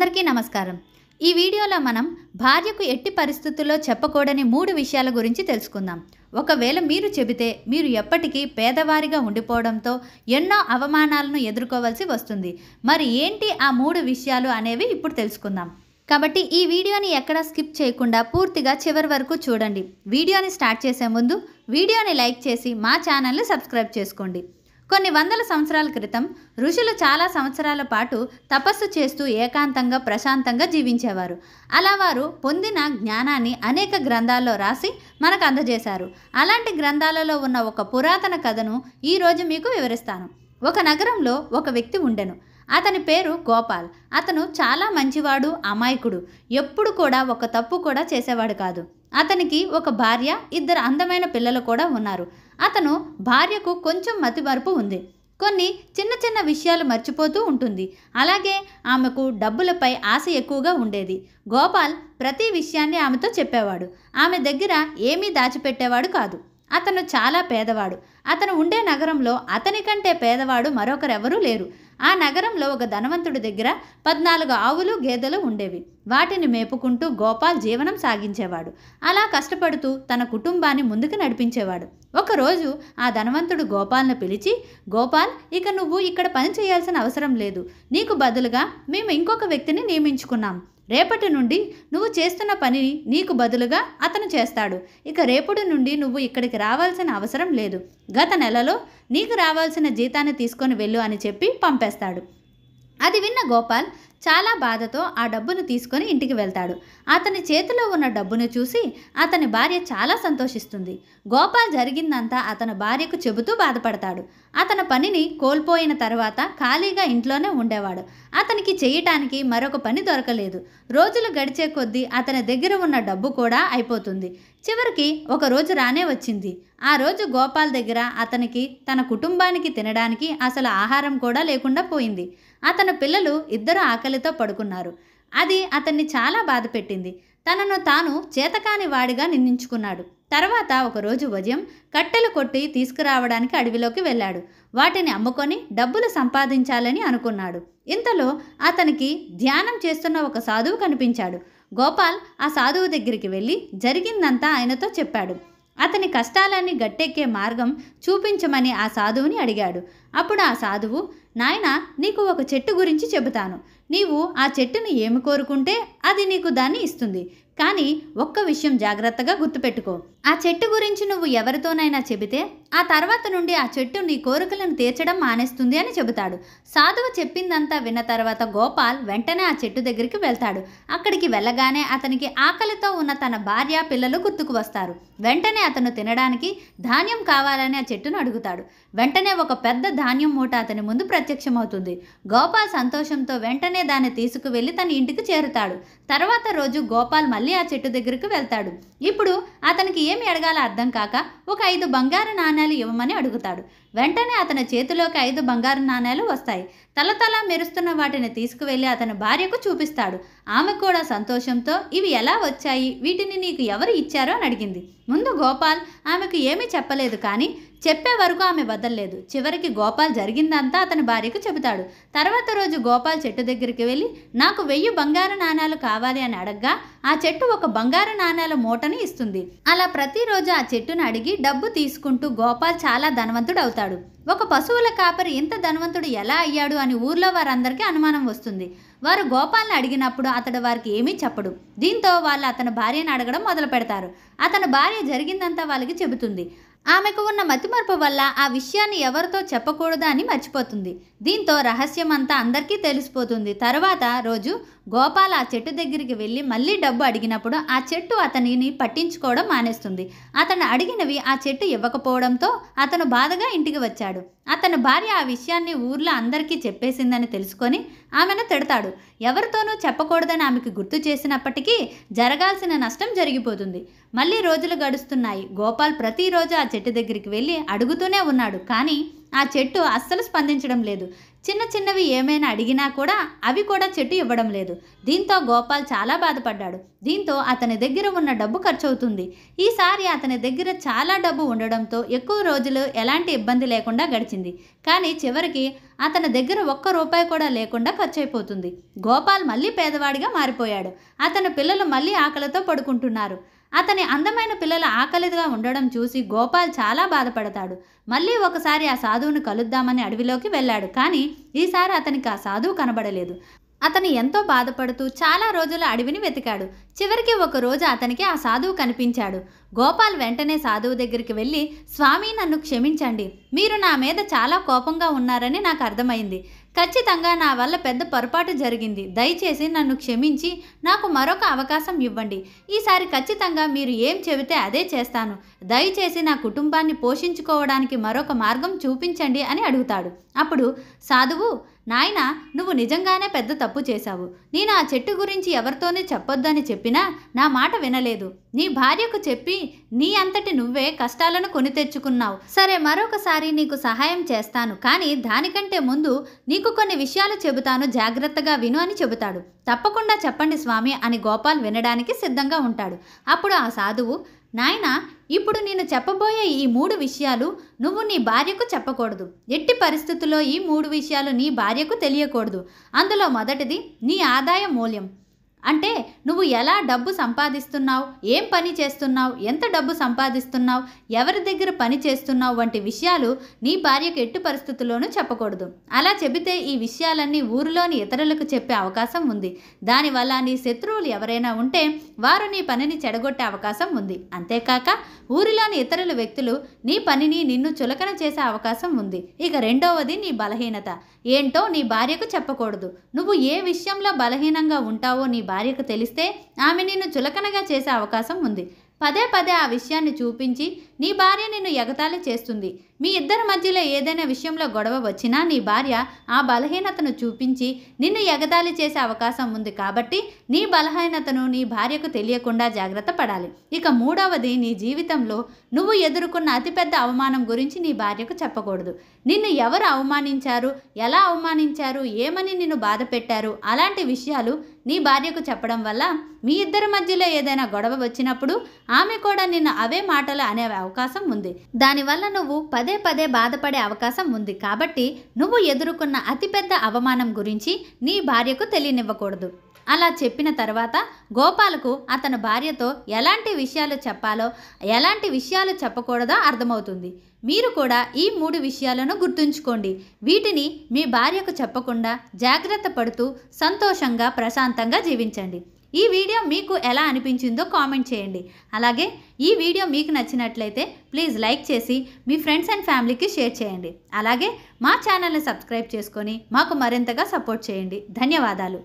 అందరికీ నమస్కారం। ఈ వీడియోలో మనం భార్యకు ఎట్టి పరిస్థితుల్లో చెప్పకూడని 3 విషయాల గురించి తెలుసుకుందాం। ఒకవేళ మీరు చెబితే మీరు ఎప్పటికీ పేదవారిగా ఉండిపోవడంతో ఎన్నో అవమానాలను ఎదుర్కోవాల్సి వస్తుంది। మరి ఏంటి ఆ 3 విషయాలు అనేవి ఇప్పుడు తెలుసుకుందాం। కాబట్టి ఈ వీడియోని ఎక్కడా స్కిప్ చేయకుండా పూర్తిగా చివరి వరకు చూడండి। వీడియోని స్టార్ట్ చేసే ముందు వీడియోని లైక్ చేసి మా ఛానల్ని సబ్స్క్రైబ్ చేసుకోండి। కొన్ని వందల సంవత్సరాల క్రితం ఋషులు చాలా సంవత్సరాల పాటు తపస్సు చేస్తూ ఏకాంతంగా ప్రశాంతంగా జీవించేవారు। అలా వారు పొందిన జ్ఞానాన్ని అనేక గ్రంథాల్లో రాసి మనకు అందజేశారు। అలాంటి గ్రంథాలలో ఉన్న ఒక పురాతన కథను ఈరోజు మీకు వివరిస్తాను। ఒక నగరంలో ఒక వ్యక్తి ఉండెను। అతని పేరు గోపాల్। అతను చాలా మంచివాడు, అమాయకుడు, ఎప్పుడు కూడా ఒక తప్పు కూడా చేసేవాడు కాదు। అతనికి ఒక భార్య, 2 అందమైన పిల్లలు కూడా ఉన్నారు। అతను భార్యకు కొంచెం మతిమరుపు ఉంది, కొన్ని చిన్న చిన్న విషయాలు మర్చిపోతూ ఉంటుంది। అలాగే ఆమెకు డబ్బులపై ఆశ ఎక్కువగా ఉండేది। గోపాల్ ప్రతి విషయాన్ని ఆమెతో చెప్పేవాడు, ఆమె దగ్గర ఏమీ దాచిపెట్టేవాడు కాదు। అతను చాలా పేదవాడు। అతను ఉండే నగరంలో అతని కంటే పేదవాడు మరొకరెవరూ లేరు। ఆ నగరంలో ఒక ధనవంతుడి దగ్గర 14 ఆవులు, గేదెలు ఉండేవి। వాటిని మేపుకుంటూ గోపాల్ జీవనం సాగించేవాడు। అలా కష్టపడుతూ తన కుటుంబాన్ని ముందుకు నడిపించేవాడు। ఒకరోజు ఆ ధనవంతుడు గోపాల్ను పిలిచి, గోపాల్, ఇక నువ్వు ఇక్కడ పని చేయాల్సిన అవసరం లేదు। నీకు బదులుగా మేము ఇంకొక వ్యక్తిని నియమించుకున్నాం। రేపటి నుండి నువ్వు చేస్తున్న పనిని నీకు బదులుగా అతను చేస్తాడు। ఇక రేపటి నుండి నువ్వు ఇక్కడికి రావాల్సిన అవసరం లేదు। గత నెలలో నీకు రావాల్సిన జీతాన్ని తీసుకొని వెళ్ళు అని చెప్పి పంపేస్తాడు। అది విన్న గోపాల్ చాలా బాధతో ఆ డబ్బును తీసుకొని ఇంటికి వెళ్తాడు। అతని చేతిలో ఉన్న డబ్బును చూసి అతని భార్య చాలా సంతోషిస్తుంది। గోపాల్ జరిగిందంతా అతని భార్యకు చెబుతూ బాధపడతాడు। అతని పనిని కోల్పోయిన తర్వాత ఖాళీగా ఇంట్లోనే ఉండేవాడు। అతనికి చేయటానికి మరొక పని దొరకలేదు। రోజులు గడిచే కొద్దీ అతని దగ్గర ఉన్న డబ్బు కూడా అయిపోతుంది। చివరికి ఒక రోజు రానే వచ్చింది। ఆ రోజు గోపాల్ దగ్గర అతనికి తన కుటుంబానికి తినడానికి అసలు ఆహారం కూడా లేకుండా పోయింది। అతని పిల్లలు 2 ఆకలితో పడుకున్నారు। అది అతన్ని చాలా బాధ పెట్టింది। తనను తాను చేతకాని వాడిగా నిందించుకున్నాడు। తర్వాత ఒకరోజు ఉదయం కట్టెలు కొట్టి తీసుకురావడానికి అడవిలోకి వెళ్ళాడు। వాటిని అమ్ముకొని డబ్బులు సంపాదించాలని అనుకున్నాడు। ఇంతలో అతనికి ధ్యానం చేస్తున్న ఒక సాధువు కనిపించాడు। గోపాల్ ఆ సాధువు దగ్గరికి వెళ్ళి జరిగిందంతా ఆయనతో చెప్పాడు। అతని కష్టాలన్నీ గట్టెక్కే మార్గం చూపించమని ఆ సాధువుని అడిగాడు। అప్పుడు ఆ సాధువు, నాయనా, నీకు ఒక చెట్టు గురించి చెబుతాను। నీవు ఆ చెట్టును ఏమి కోరుకుంటే అది నీకు దాన్ని ఇస్తుంది। కానీ ఒక్క విషయం జాగ్రత్తగా గుర్తుపెట్టుకో, ఆ చెట్టు గురించి నువ్వు ఎవరితోనైనా చెబితే ఆ తర్వాత నుండి ఆ చెట్టు నీ కోరికలను తీర్చడం మానేస్తుంది అని చెబుతాడు। సాధువు చెప్పిందంతా విన్న తర్వాత గోపాల్ వెంటనే ఆ చెట్టు దగ్గరికి వెళ్తాడు। అక్కడికి వెళ్ళగానే అతనికి ఆకలితో ఉన్న తన భార్య, పిల్లలు గుర్తుకు వస్తారు। వెంటనే అతను తినడానికి ధాన్యం కావాలని ఆ చెట్టును అడుగుతాడు। వెంటనే ఒక పెద్ద ధాన్యం మూట అతని ముందు ప్రత్యక్షమవుతుంది। గోపాల్ సంతోషంతో వెంటనే దాన్ని తీసుకువెళ్ళి తన ఇంటికి చేరుతాడు। తర్వాత రోజు గోపాల్ మళ్ళీ ఆ చెట్టు దగ్గరికి వెళ్తాడు। ఇప్పుడు అతనికి ఏమి అడగాలో అర్థం కాక ఒక 5 బంగారు నాణేలు ఇవ్వమని అడుగుతాడు। వెంటనే అతని చేతిలోకి 5 బంగారు నాణేలు వస్తాయి। తలతల మెరుస్తున్న వాటిని తీసుకువెళ్ళి అతని భార్యకు చూపిస్తాడు। ఆమె కూడా సంతోషంతో, ఇవి ఎలా వచ్చాయి, వీటిని నీకు ఎవరు ఇచ్చారో అని అడిగింది। ముందు గోపాల్ ఆమెకు ఏమీ చెప్పలేదు, కానీ చెప్పే వరకు ఆమె వదలలేదు। చివరికి గోపాల్ జరిగిందంతా అతని భార్యకు చెబుతాడు। తర్వాత రోజు గోపాల్ చెట్టు దగ్గరికి వెళ్ళి నాకు 1000 బంగారు నాణేలు కావాలి అని అడగ్గా ఆ చెట్టు ఒక బంగారు నాణేల మూటని ఇస్తుంది। అలా ప్రతిరోజు ఆ చెట్టును అడిగి డబ్బు తీసుకుంటూ గోపాల్ చాలా ధనవంతుడు అవుతాడు। ఒక పశువుల కాపరి ఇంత ధనవంతుడు ఎలా అయ్యాడు అని ఊర్లో వారందరికీ అనుమానం వస్తుంది। వారు గోపాల్ని అడిగినప్పుడు అతడు వారికి ఏమీ చెప్పడు। దీంతో వాళ్ళు అతని భార్యను అడగడం మొదలు పెడతారు। అతని భార్య జరిగిందంతా వాళ్ళకి చెబుతుంది। ఆమెకు ఉన్న మతిమరుపు వల్ల ఆ విషయాన్ని ఎవరితో చెప్పకూడదు అని మర్చిపోతుంది। దీంతో రహస్యం అంతా అందరికీ తెలిసిపోతుంది। తర్వాత రోజు గోపాల్ ఆ చెట్టు దగ్గరికి వెళ్ళి మళ్ళీ డబ్బు అడిగినప్పుడు ఆ చెట్టు అతనిని పట్టించుకోవడం మానేస్తుంది। అతను అడిగినవి ఆ చెట్టు ఇవ్వకపోవడంతో అతను బాధగా ఇంటికి వచ్చాడు। అతని భార్య ఆ విషయాన్ని ఊర్లో అందరికీ చెప్పేసిందని తెలుసుకొని ఆమెను తిడతాడు। ఎవరితోనూ చెప్పకూడదని ఆమెకు గుర్తు చేసినప్పటికీ జరగాల్సిన నష్టం జరిగిపోతుంది। మళ్ళీ రోజులు గడుస్తున్నాయి। గోపాల్ ప్రతిరోజు ఆ చెట్టు దగ్గరికి వెళ్ళి అడుగుతూనే ఉన్నాడు, కానీ ఆ చెట్టు అస్సలు స్పందించడం లేదు। చిన్న చిన్నవి ఏమైనా అడిగినా కూడా అవి కూడా చెట్టు ఇవ్వడం లేదు. దీంతో గోపాల్ చాలా బాధపడ్డాడు. దీంతో అతని దగ్గర ఉన్న డబ్బు ఖర్చు అవుతుంది. ఈసారి అతని దగ్గర చాలా డబ్బు ఉండడంతో ఎక్కువ రోజులు ఎలాంటి ఇబ్బంది లేకుండా గడిచింది. కానీ చివరికి అతని దగ్గర ఒక్క రూపాయి కూడా లేకుండా ఖర్చు అయిపోతుంది. గోపాల్ మళ్ళీ పేదవాడిగా మారిపోయాడు. అతని పిల్లలు మళ్ళీ ఆకలితో పడుకుంటున్నారు. అతని అందమైన పిల్లల ఆకలిగా ఉండడం చూసి గోపాల్ చాలా బాధపడతాడు. మళ్ళీ ఒకసారి ఆ సాధువును కలుద్దామని అడవిలోకి వెళ్ళాడు. కానీ ఈసారి అతనికి ఆ సాధువు కనబడలేదు. అతను ఎంతో బాధపడుతూ చాలా రోజుల అడవిని వెతికాడు. చివరికి ఒక రోజు అతనికి ఆ సాధువు కనిపించాడు. గోపాల్ వెంటనే సాధువు దగ్గరికి వెళ్ళి, స్వామి, నన్ను క్షమించండి. మీరు నా మీద చాలా కోపంగా ఉన్నారని నాకు అర్థమైంది. ఖచ్చితంగా నా వల్ల పెద్ద పొరపాటు జరిగింది. దయచేసి నన్ను క్షమించి నాకు మరొక అవకాశం ఇవ్వండి. ఈసారి ఖచ్చితంగా మీరు ఏం చెబితే అదే చేస్తాను. దయచేసి నా కుటుంబాన్ని పోషించుకోవడానికి మరొక మార్గం చూపించండి అని అడుగుతాడు. అప్పుడు సాధువు, నాయనా, నువ్వు నిజంగానే పెద్ద తప్పు చేశావు. నేను ఆ చెట్టు గురించి ఎవరితోనే చెప్పొద్దని చెప్పినా నా మాట వినలేదు. నీ భార్యకు చెప్పి నీ అంతటి నువ్వే కష్టాలను కొని తెచ్చుకున్నావు. సరే, మరొకసారి నీకు సహాయం చేస్తాను. కానీ దానికంటే ముందు నీకు కొన్ని విషయాలు చెబుతాను, జాగ్రత్తగా విను అని చెబుతాడు. తప్పకుండా చెప్పండి స్వామి అని గోపాల్ వినడానికి సిద్ధంగా ఉంటాడు. అప్పుడు ఆ సాధువు, నాయనా, ఇప్పుడు నేను చెప్పబోయే ఈ 3 విషయాలు నువ్వు నీ భార్యకు చెప్పకూడదు. ఎట్టి పరిస్థితుల్లో ఈ 3 విషయాలు నీ భార్యకు తెలియకూడదు. అందులో మొదటిది నీ ఆదాయ మూల్యం. అంటే నువ్వు ఎలా డబ్బు సంపాదిస్తున్నావు, ఏం పని చేస్తున్నావు, ఎంత డబ్బు సంపాదిస్తున్నావు, ఎవరి దగ్గర పని చేస్తున్నావు వంటి విషయాలు నీ భార్యకు ఎట్టి పరిస్థితుల్లోనూ చెప్పకూడదు. అలా చెబితే ఈ విషయాలన్నీ ఊరిలోని ఇతరులకు చెప్పే అవకాశం ఉంది. దానివల్ల నీ శత్రువులు ఎవరైనా ఉంటే వారు నీ పనిని చెడగొట్టే అవకాశం ఉంది. అంతేకాక ఊరిలోని ఇతరుల వ్యక్తులు నీ పనిని నిన్ను చులకన చేసే అవకాశం ఉంది. ఇక రెండవది నీ బలహీనత ఏంటో నీ భార్యకు చెప్పకూడదు. నువ్వు ఏ విషయంలో బలహీనంగా ఉంటావో నీ భార్యకు తెలిస్తే ఆమె నిన్ను చులకనగా చేసే అవకాశం ఉంది. పదే పదే ఆ విషయాన్ని చూపించి నీ భార్య నిన్ను ఎగతాళి చేస్తుంది. మీ ఇద్దరి మధ్యలో ఏదైనా విషయంలో గొడవ వచ్చినా నీ భార్య ఆ బలహీనతను చూపించి నిన్ను ఎగతాళి చేసే అవకాశం ఉంది. కాబట్టి నీ బలహీనతను నీ భార్యకు తెలియకుండా జాగ్రత్త పడాలి. ఇక మూడవది, నీ జీవితంలో నువ్వు ఎదుర్కొన్న అతిపెద్ద అవమానం గురించి నీ భార్యకు చెప్పకూడదు. నిన్ను ఎవరు అవమానించారు, ఎలా అవమానించారు, ఏమని నిన్ను బాధ పెట్టారు, అలాంటి విషయాలు నీ భార్యకు చెప్పడం వల్ల మీ ఇద్దరి మధ్యలో ఏదైనా గొడవ వచ్చినప్పుడు ఆమె కూడా నిన్ను అవే మాటలు అనే అవకాశం ఉంది. దానివల్ల నువ్వు పదే పదే బాధపడే అవకాశం ఉంది. కాబట్టి నువ్వు ఎదుర్కొన్న అతిపెద్ద అవమానం గురించి నీ భార్యకు తెలియనివ్వకూడదు. అలా చెప్పిన తర్వాత గోపాలకు అతని భార్యతో ఎలాంటి విషయాలు చెప్పాలో, ఎలాంటి విషయాలు చెప్పకూడదో అర్థమవుతుంది. మీరు కూడా ఈ 3 విషయాలను గుర్తుంచుకోండి. వీటిని మీ భార్యకు చెప్పకుండా జాగ్రత్త పడుతూ సంతోషంగా, ప్రశాంతంగా జీవించండి. ఈ వీడియో మీకు ఎలా అనిపించిందో కామెంట్ చేయండి. అలాగే ఈ వీడియో మీకు నచ్చినట్లయితే ప్లీజ్ లైక్ చేసి మీ ఫ్రెండ్స్ అండ్ ఫ్యామిలీకి షేర్ చేయండి. అలాగే మా ఛానల్ని సబ్స్క్రైబ్ చేసుకొని మాకు మరింతగా సపోర్ట్ చేయండి. ధన్యవాదాలు.